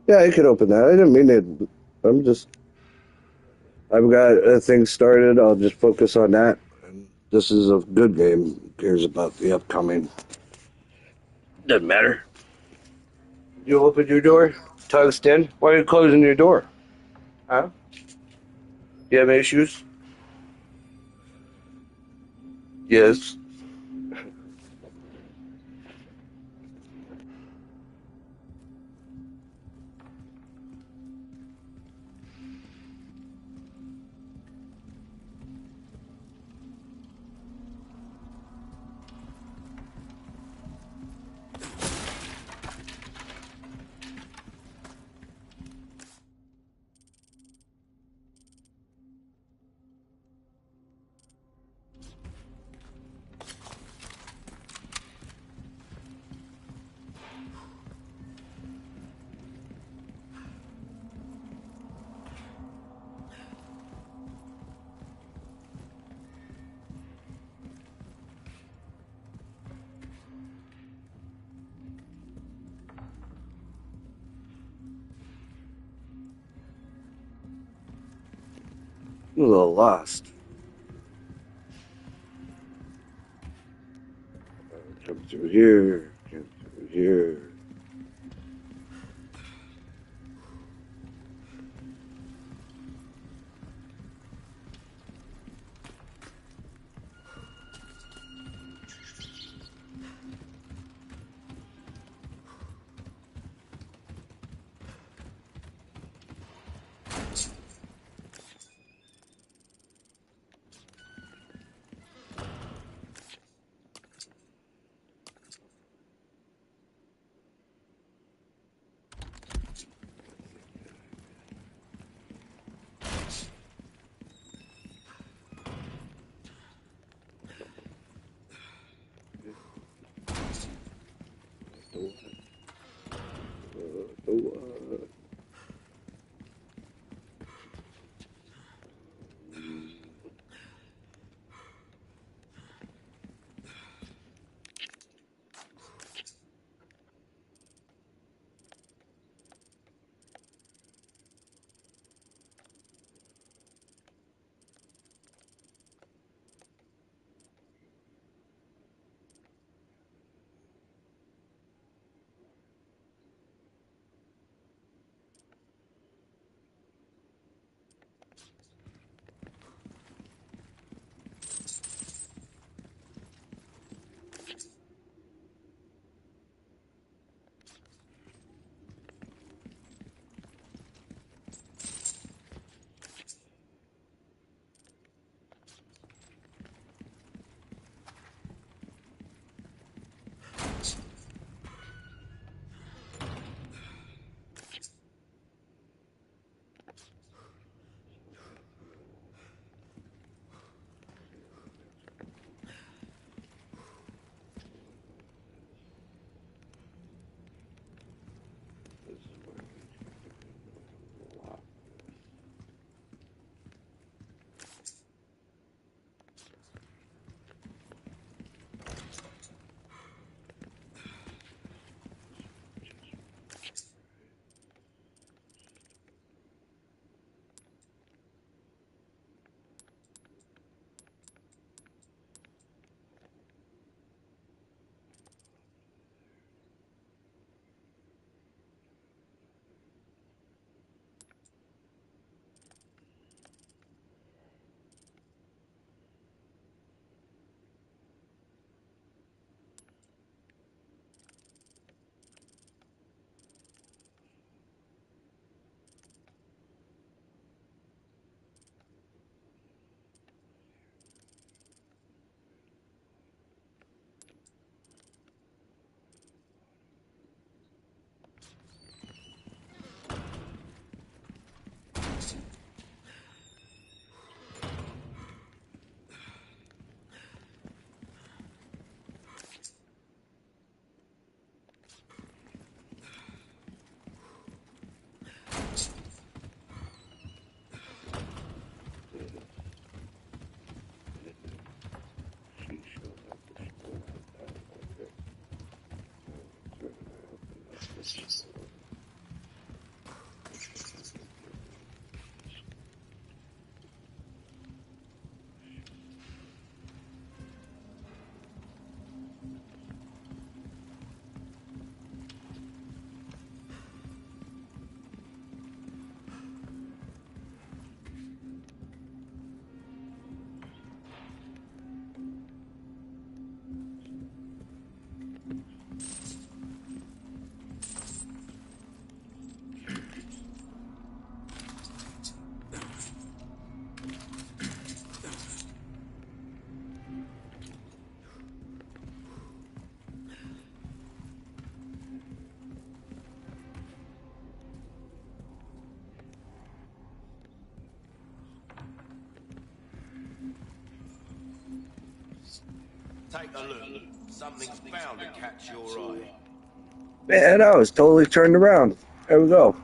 Yeah, I could open that. I didn't mean it. I've got a thing started. I'll just focus on that. This is a good game. Who cares about the upcoming? Doesn't matter. You open your door, tungsten. Why are you closing your door? Huh? You have issues? Yes. I'm a little lost. Come through here. Come through here. Take a look. Something's bound to catch your eye. Man, I was totally turned around. There we go.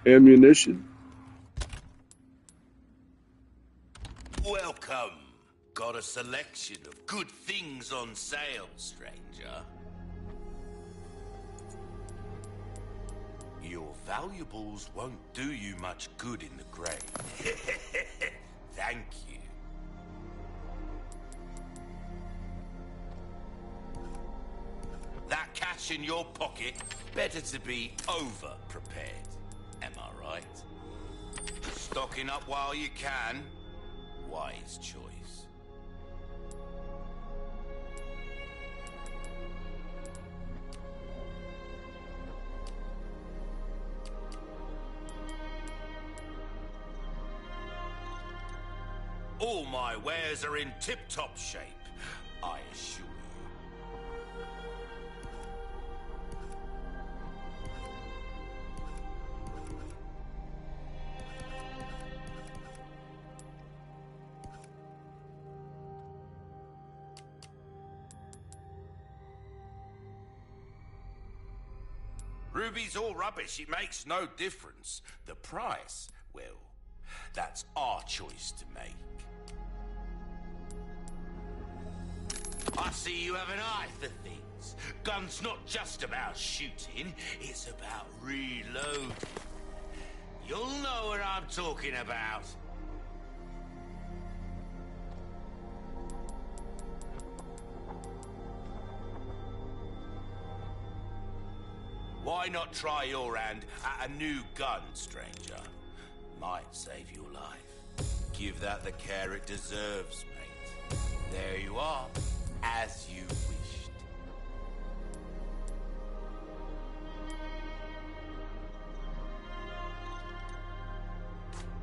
Ammunition. Welcome. Got a selection of good things on sale, stranger. Your valuables won't do you much good in the grave. Thank you. That cash in your pocket, better to be over-prepared. Am I right? Stocking up while you can, wise choice. All my wares are in tip-top shape, I assure you. Ruby's all rubbish, it makes no difference. The price, well, that's our choice to make. I see you have an eye for things. Gun's not just about shooting, it's about reloading. You'll know what I'm talking about. Why not try your hand at a new gun, stranger? Might save your life. Give that the care it deserves, mate. There you are, as you wished.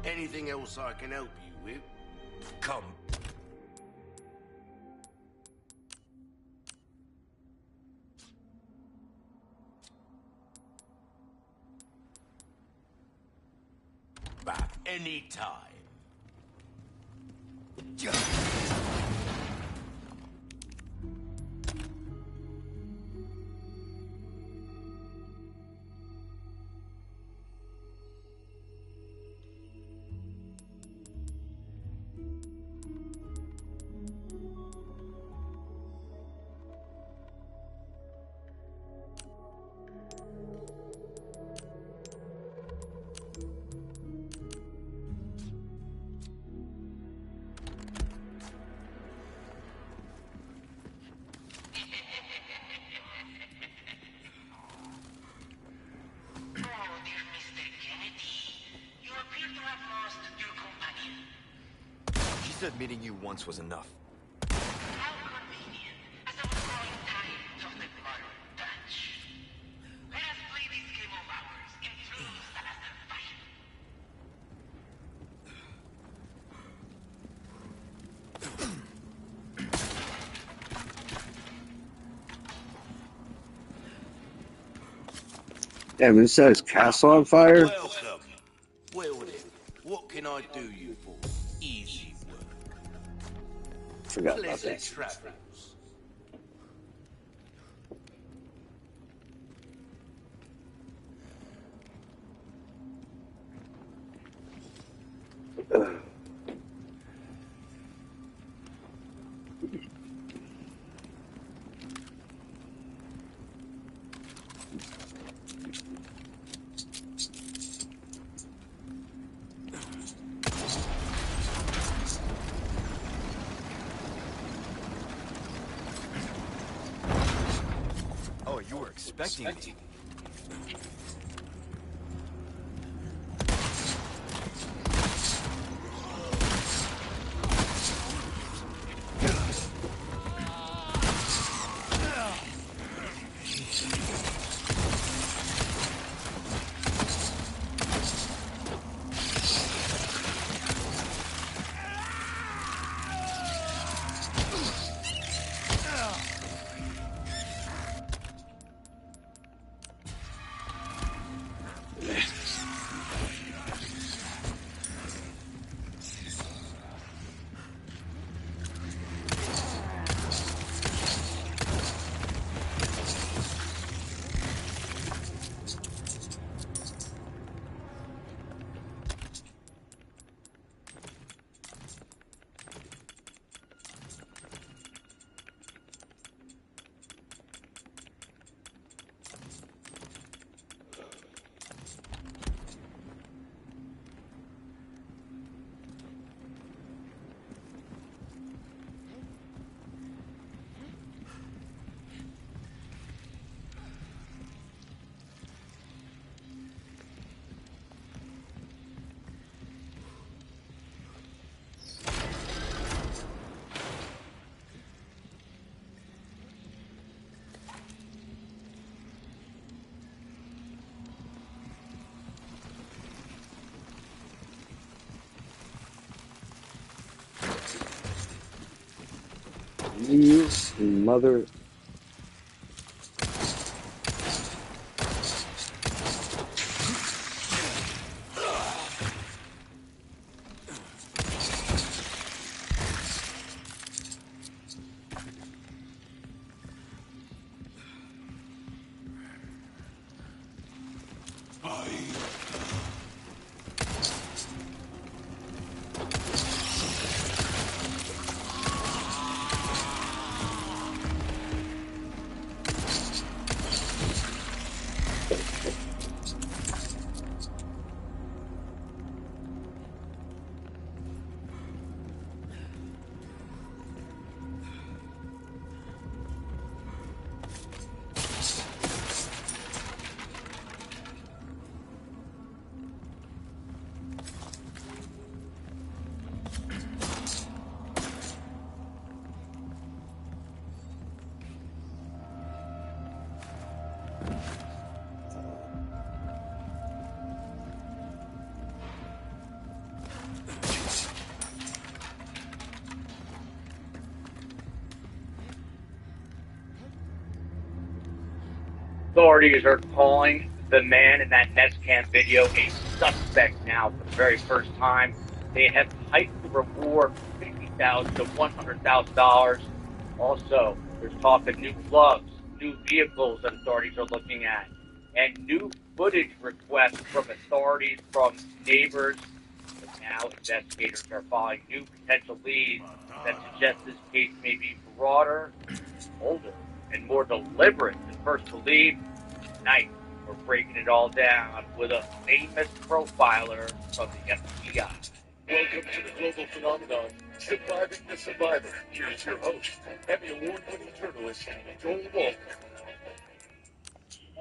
Anything else I can help you with? Come. Back anytime. Meeting you once was enough. How convenient, as I was growing tired of the modern Dutch. Let us play this game of ours in true Salazar fashion. Damn, it says castle on fire. Welcome. Well then, what can I do you for? Easy work. Forgot about Pleasant that. travels. expecting me. You mother. Authorities are calling the man in that Nestcam video a suspect now for the very first time. They have hiked the reward from $50,000 to $100,000. Also, there's talk of new gloves, new vehicles that authorities are looking at, and new footage requests from authorities, from neighbors. But now investigators are following new potential leads that suggest this case may be broader, older, and more deliberate than first believed. Tonight, we're breaking it all down with a famous profiler from the FBI. Welcome to the global phenomenon, Surviving the Survivor. Here's your host, Emmy Award-winning journalist, Joel Walker.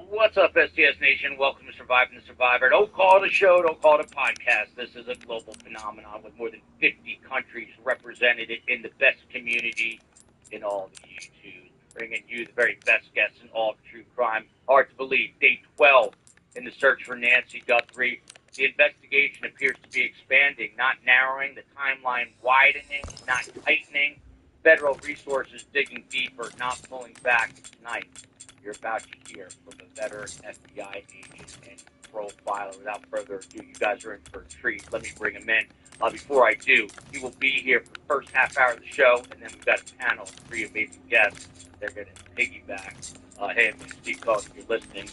What's up, STS Nation? Welcome to Surviving the Survivor. Don't call it a show, don't call it a podcast. This is a global phenomenon with more than 50 countries represented in the best community in all the YouTube. Bringing you the very best guests in all of true crime. Hard to believe, day 12 in the search for Nancy Guthrie. The investigation appears to be expanding, not narrowing, the timeline widening, not tightening. Federal resources digging deeper, not pulling back. Tonight, you're about to hear from a veteran FBI agent and profiler. Without further ado, you guys are in for a treat. Let me bring him in. Before I do, he will be here for the first half hour of the show, and then we've got a panel of three amazing guests. They're going to piggyback him. And Steve Cohen, if you're listening,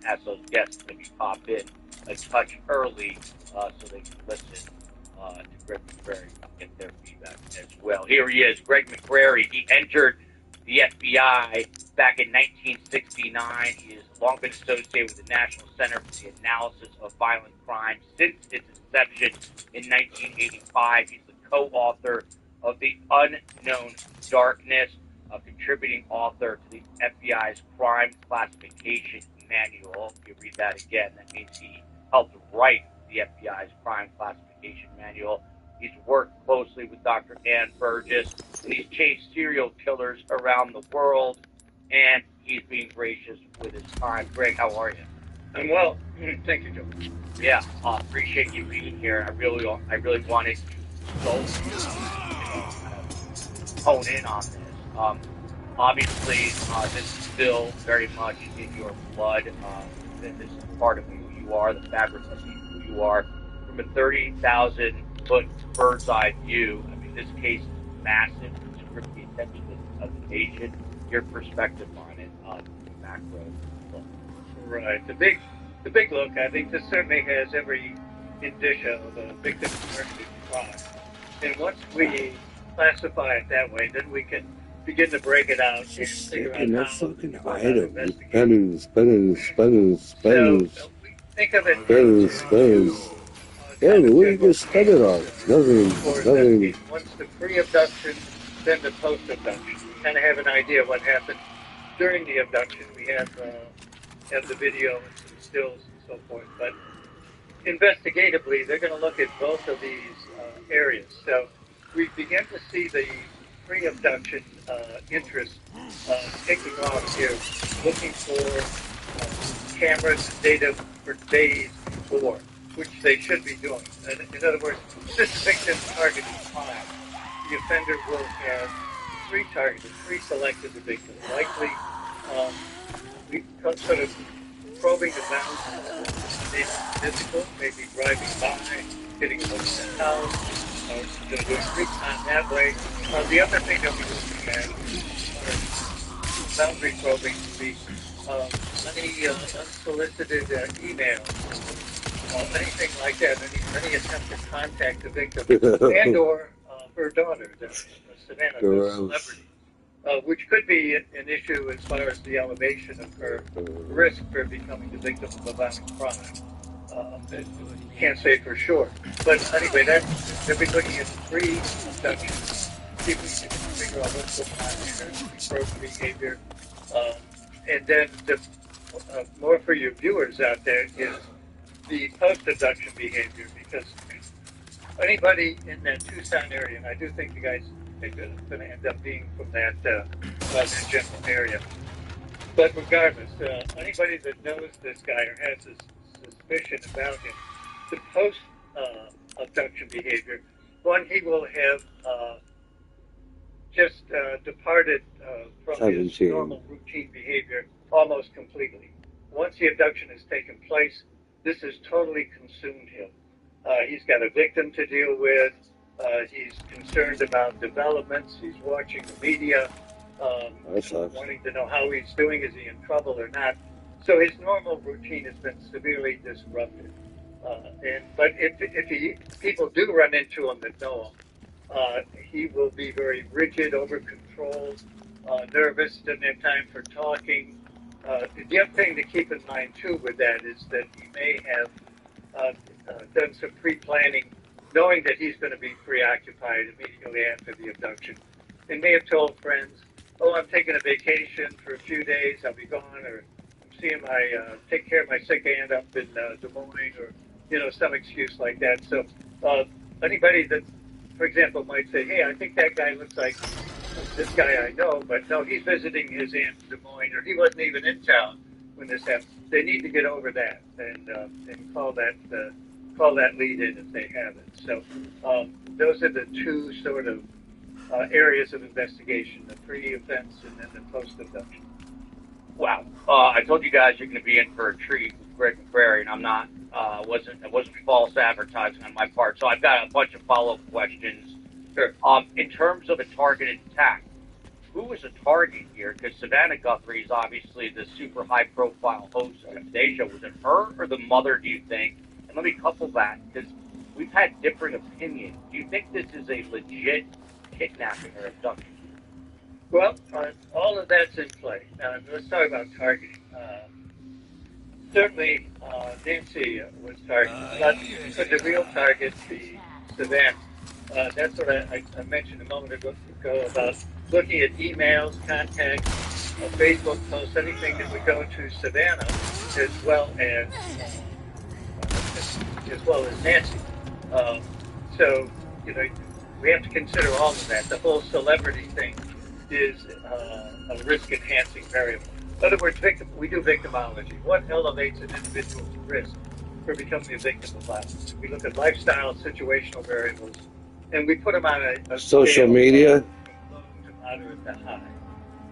ask those guests to maybe pop in a touch early so they can listen to Greg McCrary and get their feedback as well. Here he is, Greg McCrary. He entered the FBI back in 1969. He has long been associated with the National Center for the Analysis of Violent Crime since its inception in 1985. He's the co-author of The Unknown Darkness. a contributing author to the FBI's crime classification manual. If you read that again, that means he helped write the FBI's crime classification manual. He's worked closely with Dr. Ann Burgess, and he's chased serial killers around the world, and he's being gracious with his time. Greg, how are you? I'm well. Thank you, Joe. Yeah, appreciate you being here. I really wanted to go, hone in on this. Obviously, this is still very much in your blood. This is part of who you are, the fabric of who you are. From a 30,000-foot bird's eye view, I mean, this case is massive. It's gripped the attention of the nation. Your perspective on it, the macro look. Right. The big look, I think this certainly has every indicia of a victim-targeted crime. And once we classify it that way, then we can begin to break it out and figure out that how fucking to go about item. investigating. Spinning. So we think of it Spinning. Yeah, but what do you just spend it on? Nothing. Once the pre-abduction, then the post-abduction. We kind of have an idea what happened during the abduction. We have the video and some stills and so forth. But investigatively, they're going to look at both of these areas. So we begin to see the pre-abduction interest taking off here, looking for cameras and data for days before, which they should be doing. In other words, this victim-targeted crime, the offender will have pre-selected the victim. Likely, we sort of probing the bounds, maybe physical, maybe driving by, getting a look at the house, doing recon that way. The other thing that we looking at is boundary probing to be any unsolicited emails, anything like that, any attempt to contact the victim and or her daughter, Savannah, the celebrity. Which could be an issue as far as the elevation of her risk for becoming the victim of a violent crime. Can't say for sure. But anyway, they'll be looking at pre-abduction, see if we can figure out what's going on in her behavior. And then more for your viewers out there is the post-abduction behavior, because anybody in that Tucson area, and I do think the guys are going to end up being from that general area. But regardless, anybody that knows this guy or has a suspicion about him, the post-abduction behavior, one, he will have just departed from his normal routine behavior almost completely. Once the abduction has taken place, this has totally consumed him. He's got a victim to deal with. He's concerned about developments. He's watching the media, wanting to know how he's doing. Is he in trouble or not? So his normal routine has been severely disrupted. But if people do run into him that know him, he will be very rigid, over-controlled, nervous, doesn't have time for talking. The other thing to keep in mind, too, with that is that he may have done some pre-planning, knowing that he's going to be preoccupied immediately after the abduction, and may have told friends, "Oh, I'm taking a vacation for a few days. I'll be gone," or "I'm seeing take care of my sick aunt up in Des Moines," or some excuse like that. So anybody that, for example, might say, "Hey, I think that guy looks like this guy I know," but no, he's visiting his aunt in Des Moines, or he wasn't even in town when this happened. They need to get over that and call that lead in if they have it. So those are the two sort of areas of investigation: the pre-offense and then the post-abduction. Wow. I told you guys you're going to be in for a treat with Greg McCrary, and I'm not. It wasn't false advertising on my part. So I've got a bunch of follow-up questions. Sure. In terms of a targeted attack, who was a target here? Because Savannah Guthrie is obviously the super high-profile host of the Today Show. Was it her or the mother, do you think? And let me couple that, because we've had different opinions. Do you think this is a legit kidnapping or abduction? Well, all of that's in play. Let's talk about targeting. Certainly, Nancy was targeted, but the real target, the Savannah, that's what I mentioned a moment ago about looking at emails, contacts, Facebook posts, anything that would go to Savannah, as well as Nancy. Um, so, you know, we have to consider all of that. The whole celebrity thing is a risk-enhancing variable. In other words, we do victimology. What elevates an individual's risk for becoming a victim of violence? We look at lifestyle, situational variables, and we put them on a Social scale media. from low to moderate to high.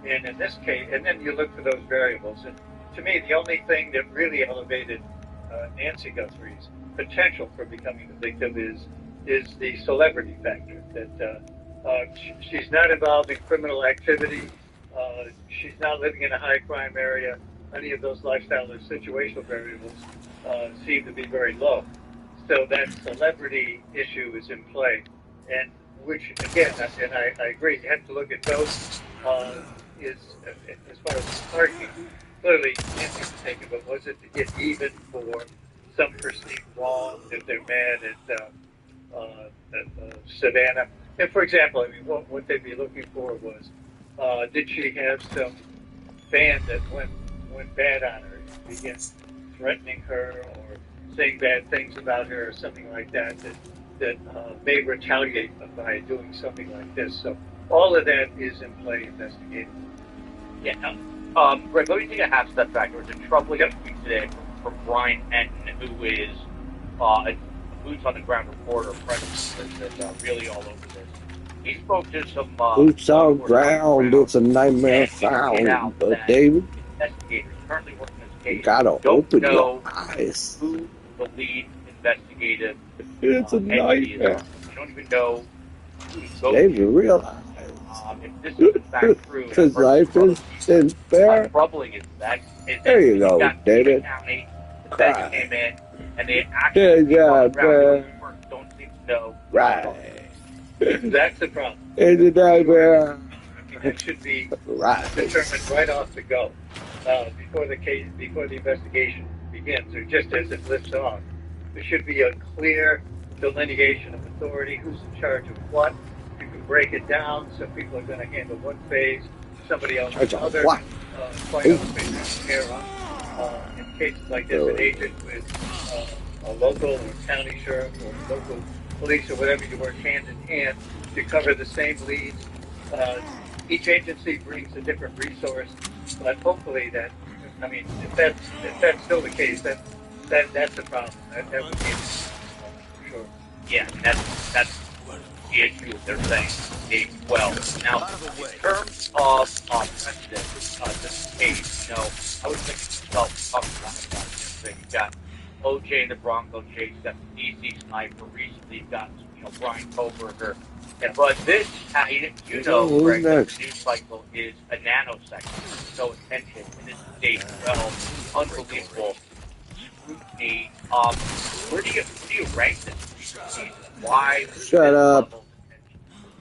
And in this case, and then you look for those variables. And to me, the only thing that really elevated Nancy Guthrie's potential for becoming a victim is the celebrity factor. That she's not involved in criminal activity. She's not living in a high crime area. Any of those lifestyle or situational variables seem to be very low. So that celebrity issue is in play, and which again, and I agree, you have to look at those. Is as far as parking, clearly Nancy was taken, but was it to get even for some perceived wrong that they're mad at Savannah? And for example, I mean, what they'd be looking for was, did she have some fan that went bad on her, began threatening her or saying bad things about her or something like that that may retaliate by doing something like this. So all of that is in play investigated. Yeah. Greg, let me take a half step back. There was a troubling tweet today from Brian Enton, who is a boots on the ground reporter, present that's really all over this. He spoke to some Boots on ground, it's a nightmare sound. But David, investigators currently working this case you gotta don't open know your eyes. who the lead investigative It's a entity is. nightmare. You don't even know who to go David, to. realize. If this is in fact true, Because life isn't fair. troubling is that There you go, got David. County, the Cry. feds came in, and they actually Good job, doing work, don't seem to know. Right. That's the problem. It's a nightmare. I mean, that should be Right. determined right off the go, before the investigation begins, or just as it lifts off. There should be a clear delineation of authority, who's in charge of what. You can break it down. Some people are going to handle one phase, somebody else Charge of another. what? Quite often, in cases like this, an agent with a local or county sheriff or local police or whatever, you work hand in hand to cover the same leads. Each agency brings a different resource, but hopefully that, I mean, if that's still the case, that's a problem. That would be for sure. Yeah, that's the issue they're saying. Well, now in terms of precedent, this case, I was thinking to myself, talking about this thing. You've got OJ and the Bronco chase, got the DC sniper. Recently, you've got Brian Koberger. But this, Who's Greg, next? the news cycle is a nanosecond. No attention, and this is day 12. Unbelievable scrutiny. Where do you rank this case? Why? Shut up.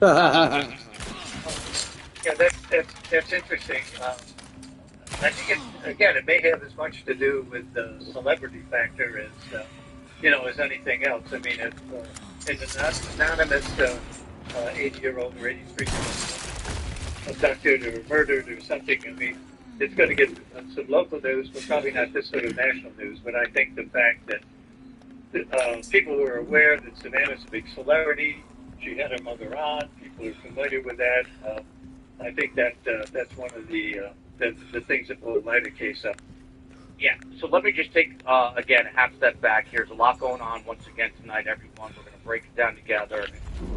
Yeah, that's interesting. I think it may have as much to do with the celebrity factor as anything else. I mean, if an anonymous 80-year-old or 83-year-old abducted or murdered or something, I mean, it's going to get some local news, but probably not this sort of national news. But I think the fact that people were aware that Savannah's a big celebrity, she had her mother on, people are familiar with that. I think that's one of the things that will light a case up. Yeah, so let me just take, again, a half step back here. There's a lot going on once again tonight, everyone. We're going to break it down together.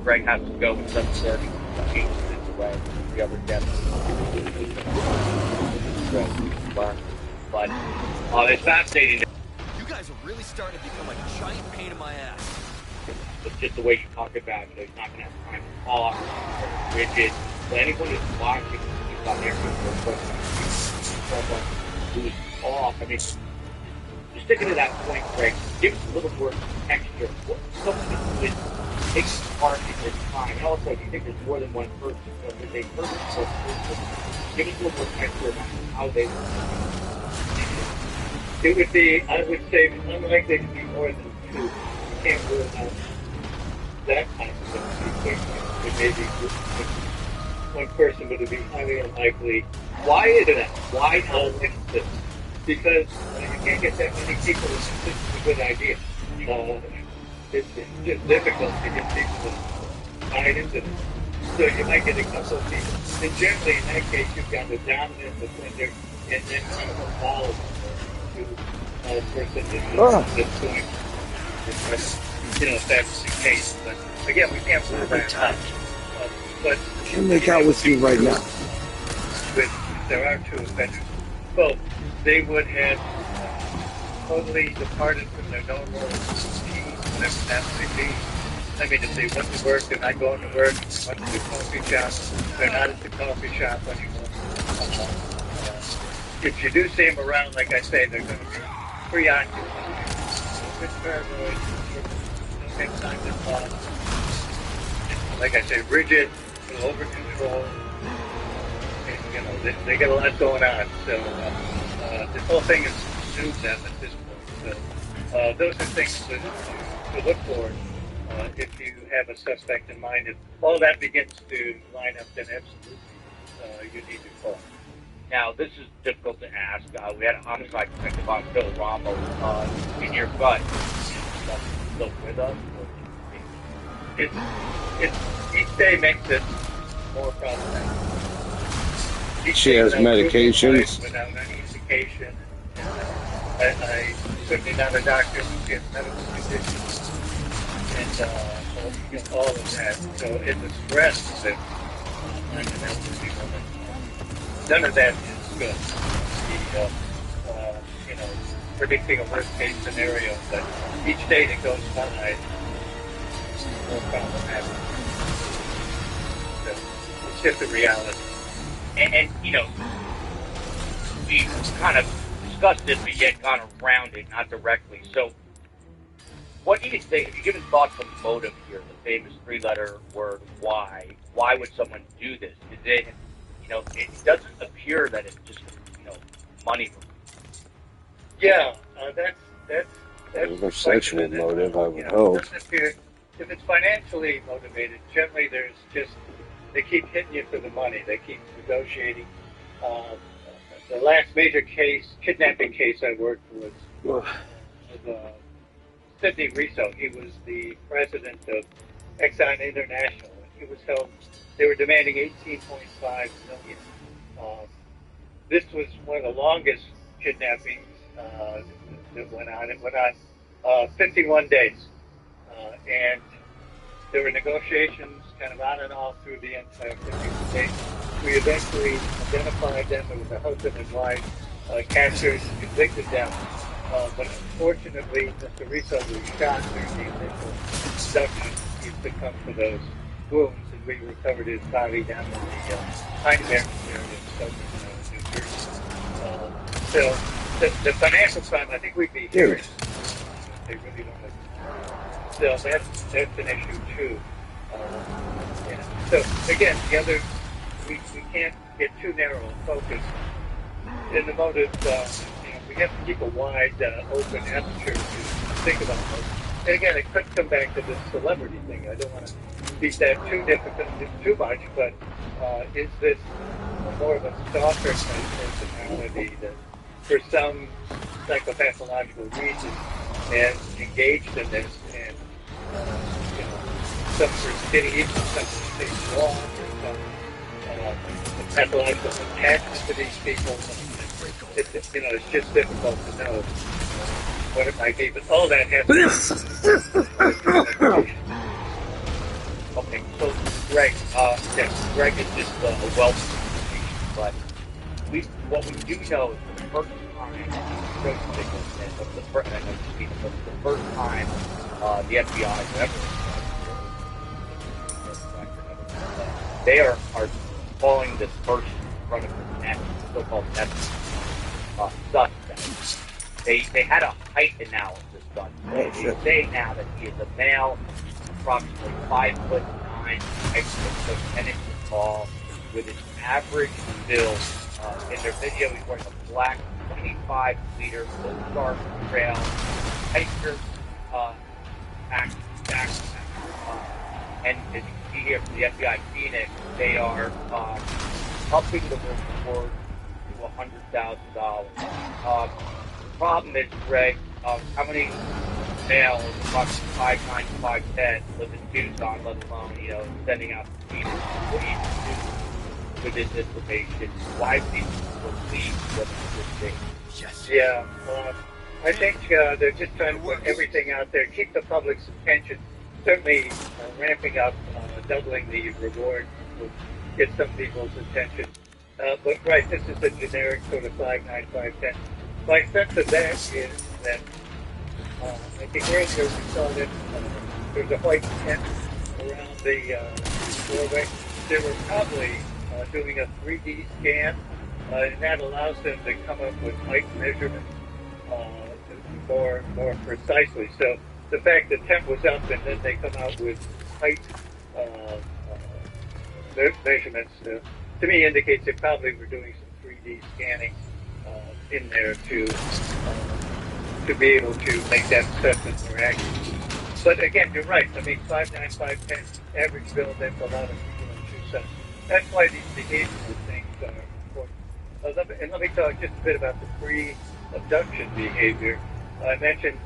Greg has to go at 7:30, 8 minutes away. The other guests. But it's fascinating. You guys are really starting to become like a giant pain in my ass. It's just the way you talk about it. He's not going to have time to talk, rigid. But anyone who's watching, he's on there for someone who's off. I mean, just sticking to that point, Greg, give us a little more texture. What someone who is taking part in this time, and also, do you think there's more than one person? So there's a person or person. Give us a little more texture about how they were. It would be, I would say, unlikely to be more than two. You can't rule out that kind of thing. It may be one person, but it'd be highly unlikely. Why is that? Why not fix this? Because you can't get that many people to think this is a good idea. It's just difficult to get people to buy into this. So you might get a couple of people. And generally, in that case, you've got the dominant defender and then kind of a follower to a person that's going to, if that's the case. But again, we can't rule that out. But I can make out with you right now. If there are two offenders, well, they would have totally departed from their normal routine, whatever that may be. I mean, if they went to work, they're not going to work. Went to the coffee shop, they're not at the coffee shop anymore. If you do see them around, like I say, they're going to be preoccupied, a bit paranoid, don't have time to talk. Like I say, rigid, a little over control. And, they get a lot going on. So this whole thing is new to them at this point. So those are things to look for. If you have a suspect in mind, if all that begins to line up, then absolutely you need to call. Now, this is difficult to ask. We had a homicide detective on Phil Ramos in your gut. Still with us? Each day makes it more problematic. She has medications. Without any indication. I certainly not a doctor who gets medical conditions. And all of that. So in the stress that none of that is good. Predicting a worst case scenario, but each day that goes by is more problematic. So it's just a reality. And we kind of discussed it, but yet gone around it, not directly. So, what do you think? Have you given thought to motive here? The famous three-letter word "why"? Why would someone do this? Is it, it doesn't appear that it's just, money. Yeah, that's sexual motive, I would hope. Doesn't appear, if it's financially motivated, generally there's just they keep hitting you for the money. They keep negotiating. The last major kidnapping case I worked was Sidney Riso. He was the president of Exxon International. He was held. They were demanding $18.5 million. This was one of the longest kidnappings that went on. It went on 51 days, and there were negotiations kind of on and off through the entire 51 days. We eventually identified them. It was a husband and wife, captured, convicted them. But unfortunately, Mr. Riso was shot during the initial abduction. He succumbed to those wounds, and we recovered his body down in the Pine Barrens area in southern New Jersey. So the financial crime, I think we'd be hearing. They really don't have. So that's an issue too. So again, we can't get too narrow and focused. In the motive, we have to keep a wide, open aperture to think about those. And again, it could come back to this celebrity thing. I don't want to beat that too much, but is this more of a stalker type personality that, for some psychopathological reason, has engaged in this, and some for getting even some things wrong, or some pathological attachment to these people. It's just difficult to know what it might be, but all that has Okay, so Greg, Greg is just a wealth of information, but what we do know is the first time the first time the FBI ever they are calling this person in front of the so-called suspect. They had a height analysis done. They say now that he is a male, approximately 5'9", 10 inches tall, with his average build. In their video, he's wearing a black 25-liter low-star trail hiker backpack. And as you can see here from the FBI Phoenix, they are upping the reward to $100,000. The problem is, Greg, how many males, approximately 5'9" to 5'10", live in Tucson, let alone, sending out the Phoenix? What do you do with this information? Why do these people leave them at this stage? Yes. Yeah, I think they're just trying to put everything out there, keep the public's attention. Certainly, ramping up, doubling the reward will get some people's attention. But right, this is a generic sort of 5'9", 5'10". My sense of that is that I think earlier we saw that there's a white tent around the doorway. They were probably doing a 3D scan, and that allows them to come up with height measurements more precisely. So the fact that temp was up and then they come out with height measurements to me indicates they probably were doing some 3D scanning in there to be able to make that assessment more accurate. But again, you're right. I mean, 5'9", 5'10", average build, that's a lot of people in Tucson. That's why these behavioral things are important. And let me talk just a bit about the pre-abduction behavior. I mentioned,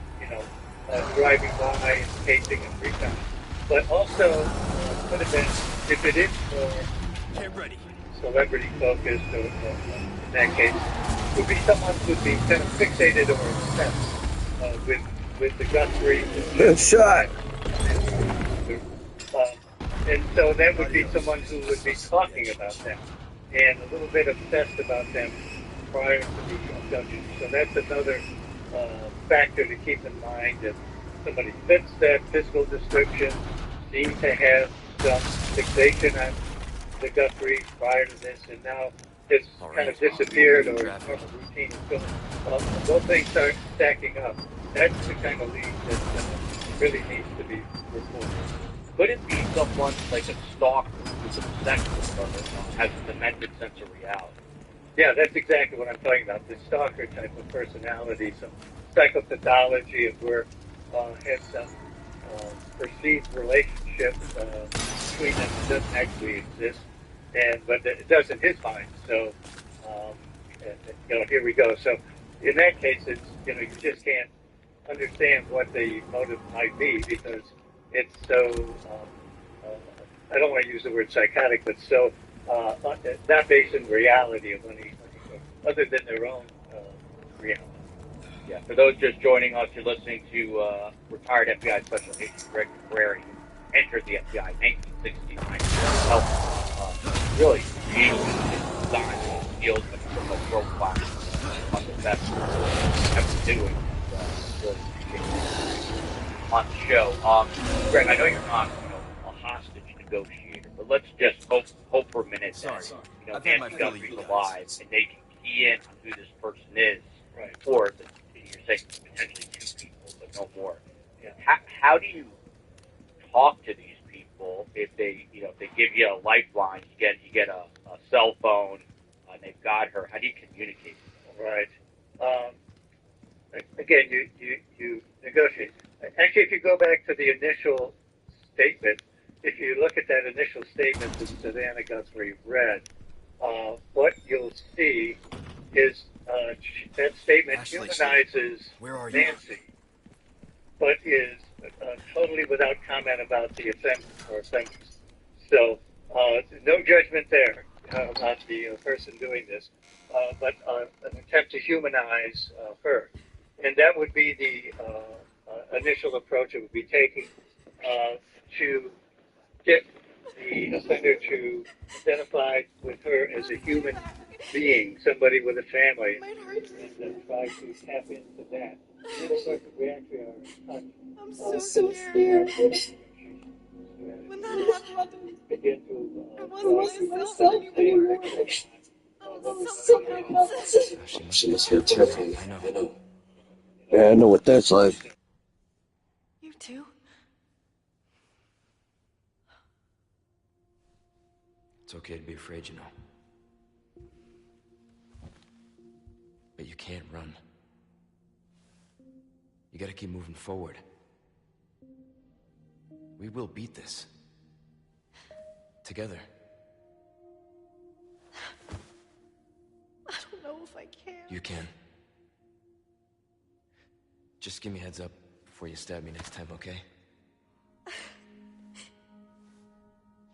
driving by and pacing and recon. But also, could have been, if it is more Get ready. celebrity focused, or in that case, would be someone who'd be kind of fixated or obsessed with the Guthrie. Good shot. And so that would be someone who would be talking about them and a little bit obsessed about them prior to the abduction. So that's another factor to keep in mind. If somebody fits that physical description, seems to have some fixation on the Guthrie prior to this, and now it's kind of disappeared or normal routine is going. Those things start stacking up. That's the kind of lead that really needs to be reported. Could it be someone like a stalker who's obsessed with her, has a demented sense of reality? Yeah, that's exactly what I'm talking about. The stalker type of personality, some psychopathology of where has some perceived relationship between them that doesn't actually exist, but it does in his mind. So, here we go. So, in that case, it's you just can't understand what the motive might be because it's so. I don't want to use the word psychotic, but so not based in reality of any other than their own reality. Yeah, for those just joining us, you're listening to retired FBI Special Agent Greg McCrary, who entered the FBI in 1969 to help really create and design the field of criminal profiling on the best ever doing. Really appreciate it on the show. Greg, I know you're not a hostage negotiator, but let's just hope for a minute that Nancy Guthrie's alive and they can key in on who this person is, Right. or you're saying potentially two people, but no more. Yeah. How do you talk to these people if they give you a lifeline, you get a cell phone, and they've got her? How do you communicate with them? Right. Again, you negotiate. Actually, if you go back to the initial statement, if you look at that initial statement that Savannah Guthrie read, what you'll see is that statement Ashley, humanizes where are you? Nancy, but is totally without comment about the offender or offenders. So no judgment there about the person doing this, but an attempt to humanize her. And that would be the initial approach it would be taking to get the offender to identify with her as a human being, somebody with a family, and then try to tap into that. Little sorts of reaction are touch. I'm so scared. When that happened, Begin to I wasn't myself anymore. I was something else. She must be terrified. I know. Yeah, I know what that's like. You too? It's okay to be afraid, But you can't run. You gotta keep moving forward. We will beat this. Together. I don't know if I can. You can. Just give me a heads up before you stab me next time, okay?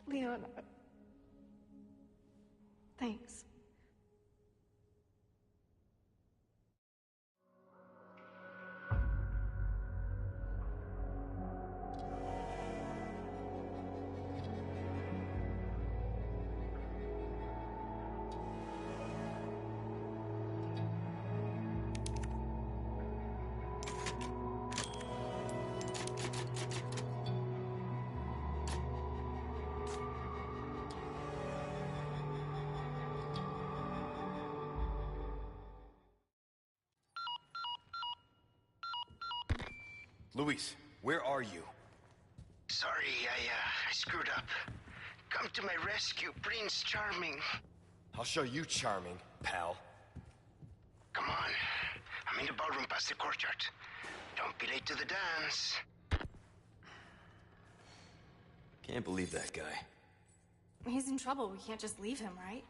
Leon, thanks. Luis, where are you? Sorry, I screwed up. Come to my rescue, Prince Charming. I'll show you charming, pal. Come on. I'm in the ballroom past the courtyard. Don't be late to the dance. Can't believe that guy. He's in trouble. We can't just leave him, right?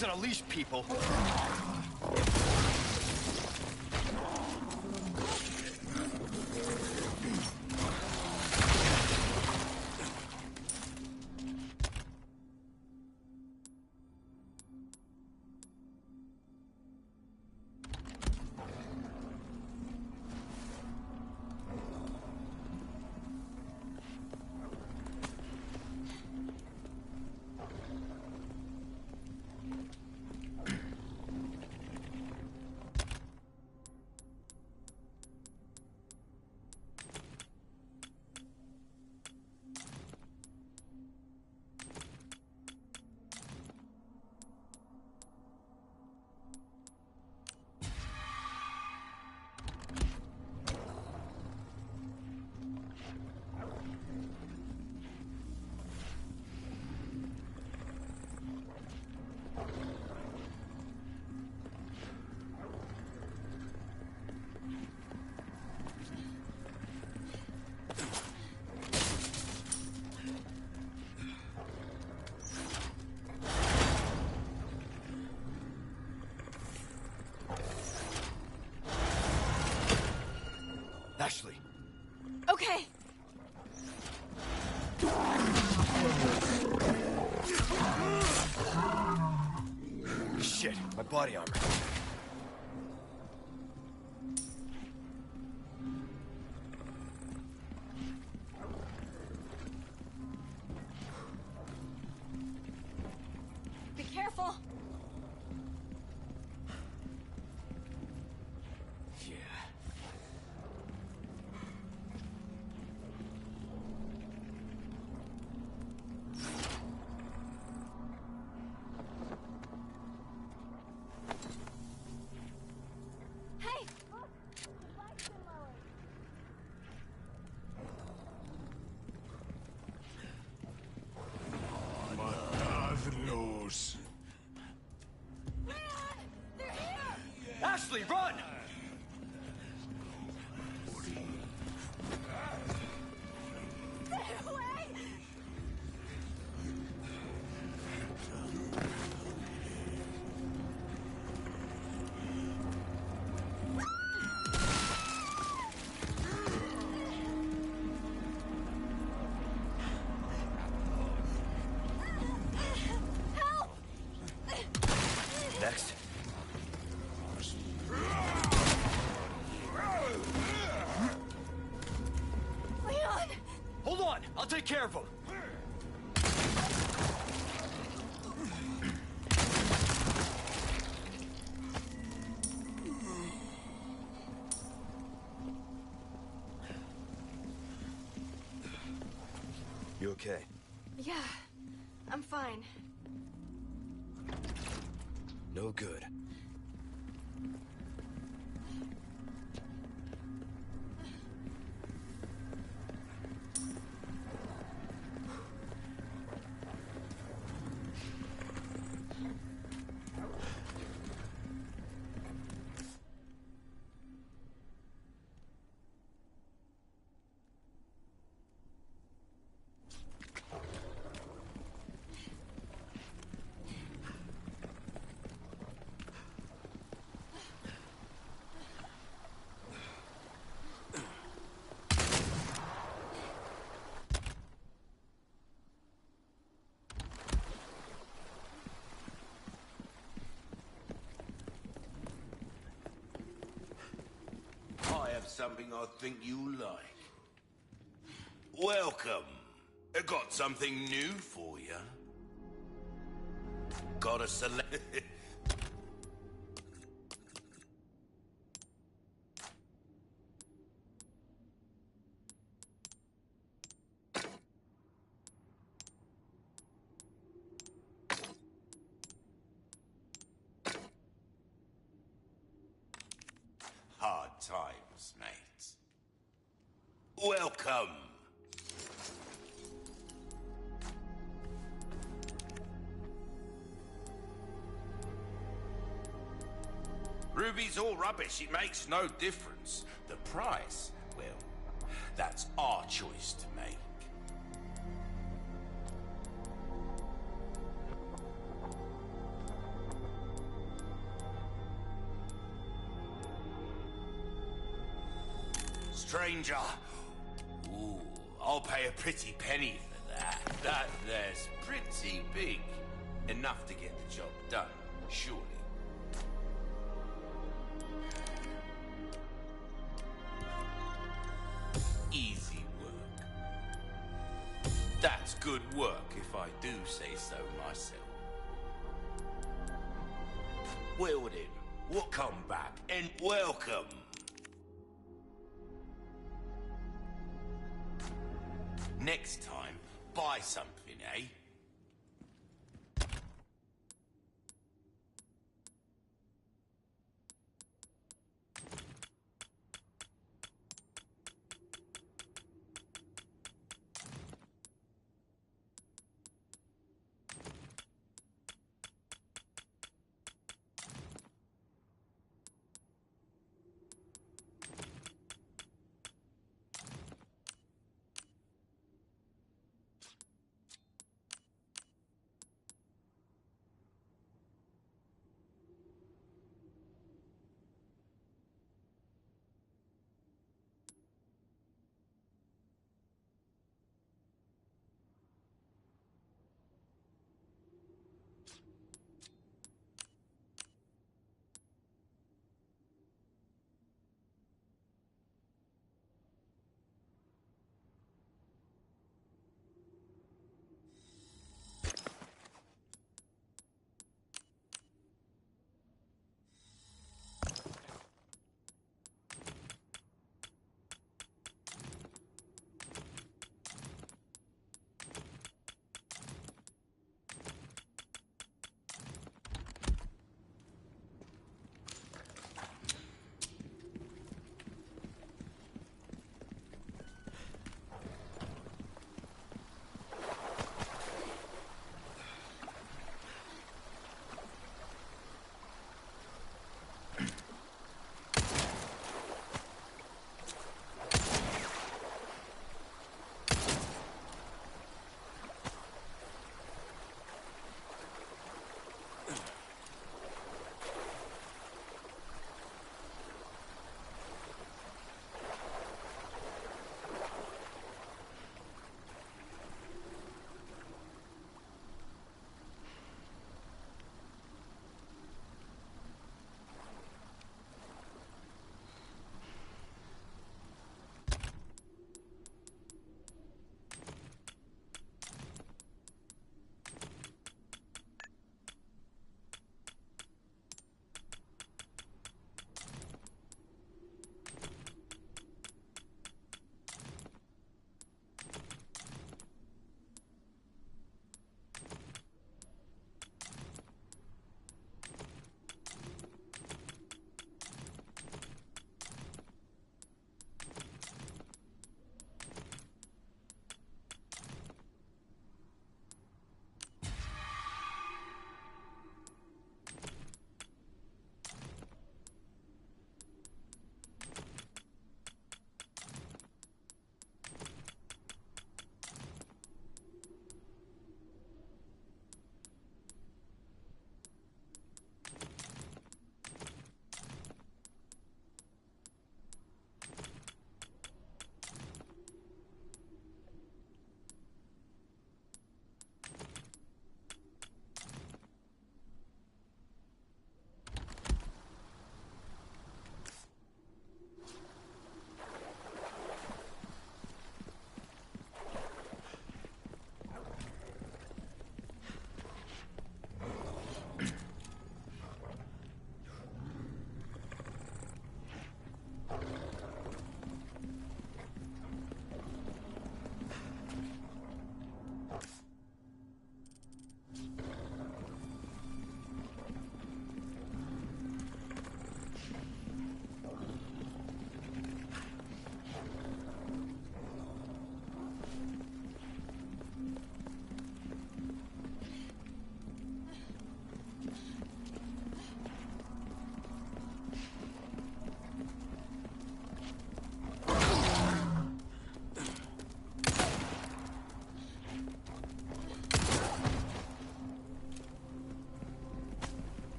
wasn't a leash, people. Ashley. Okay. Shit, my body armor. Be careful. Yeah. Hey, look! The light's been lowered. Los. Leon! They're here! Ashley, run! Stay away! Help! Next. Leon! Hold on, I'll take care of him. You okay? Yeah, I'm fine. No good. I have something I think you like. Welcome. I got something new for you. Got a select. Hard times, mate. Welcome. Ruby's all rubbish. It makes no difference. The price, well, that's our choice to make. stranger. Ooh, I'll pay a pretty penny for that. That there's pretty big. Enough to get the job done, surely. Easy work. That's good work if I do say so myself. Well then, we'll come back and welcome. Next time, buy something, eh?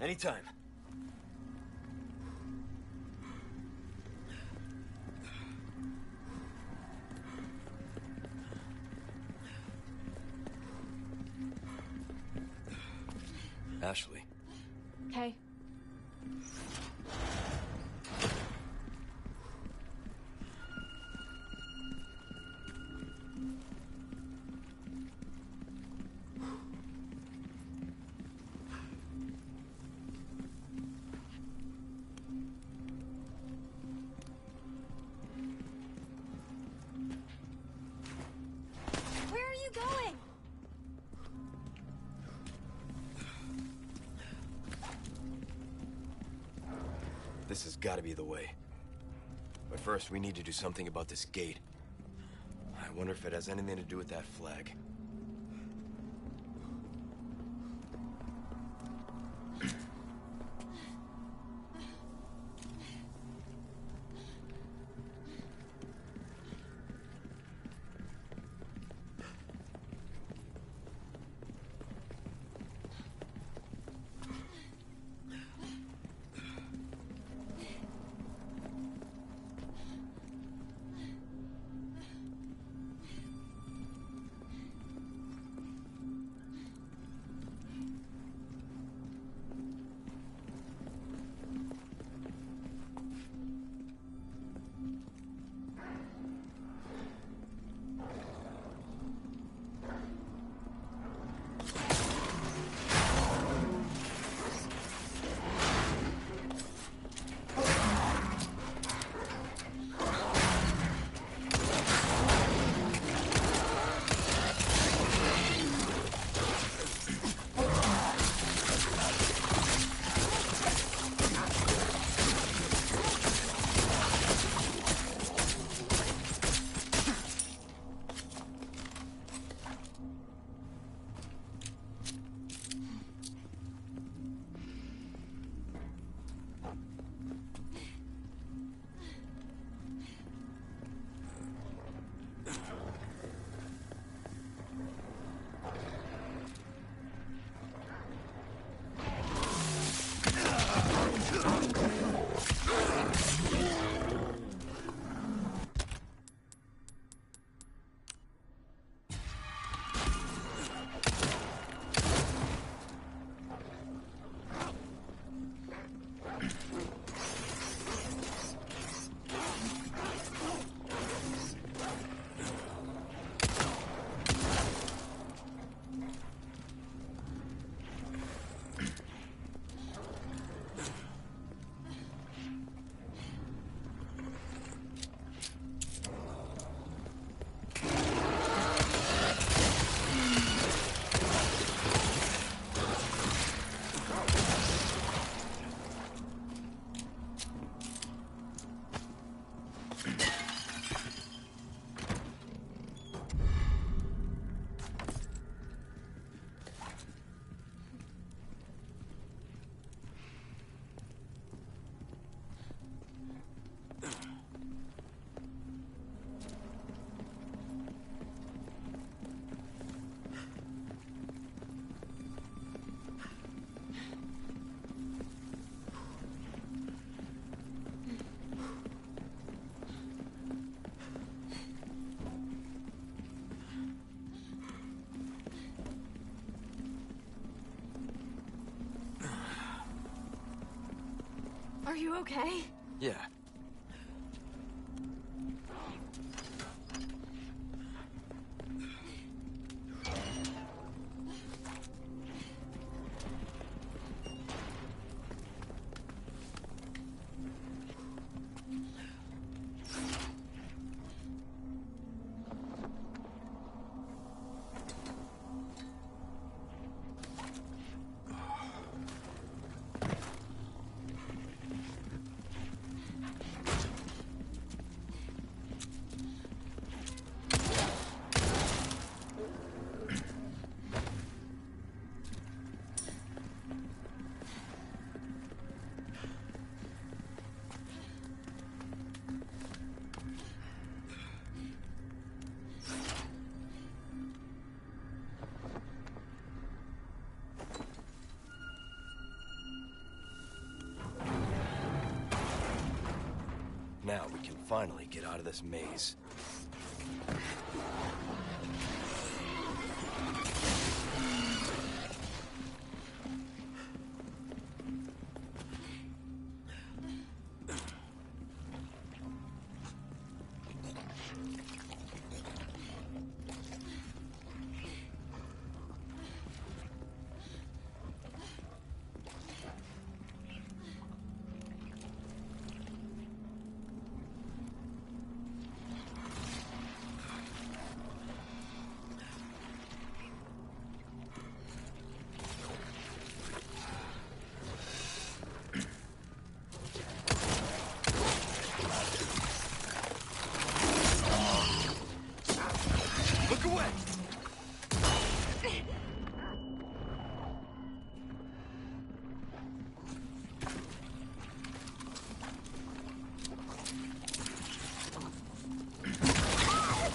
Anytime. Ashley. Okay. Where are you going? This has got to be the way. But first, we need to do something about this gate. I wonder if it has anything to do with that flag. Are you okay? Yeah. finally get out of this maze. Look away!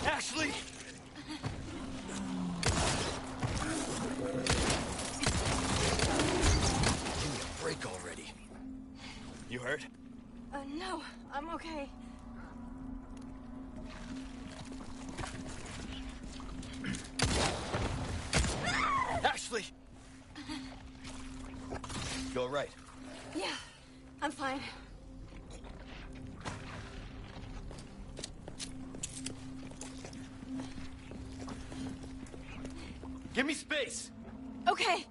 Ashley! Give me a break already. You hurt? No, I'm okay. Ashley! You all right? Yeah, I'm fine. Give me space! Okay.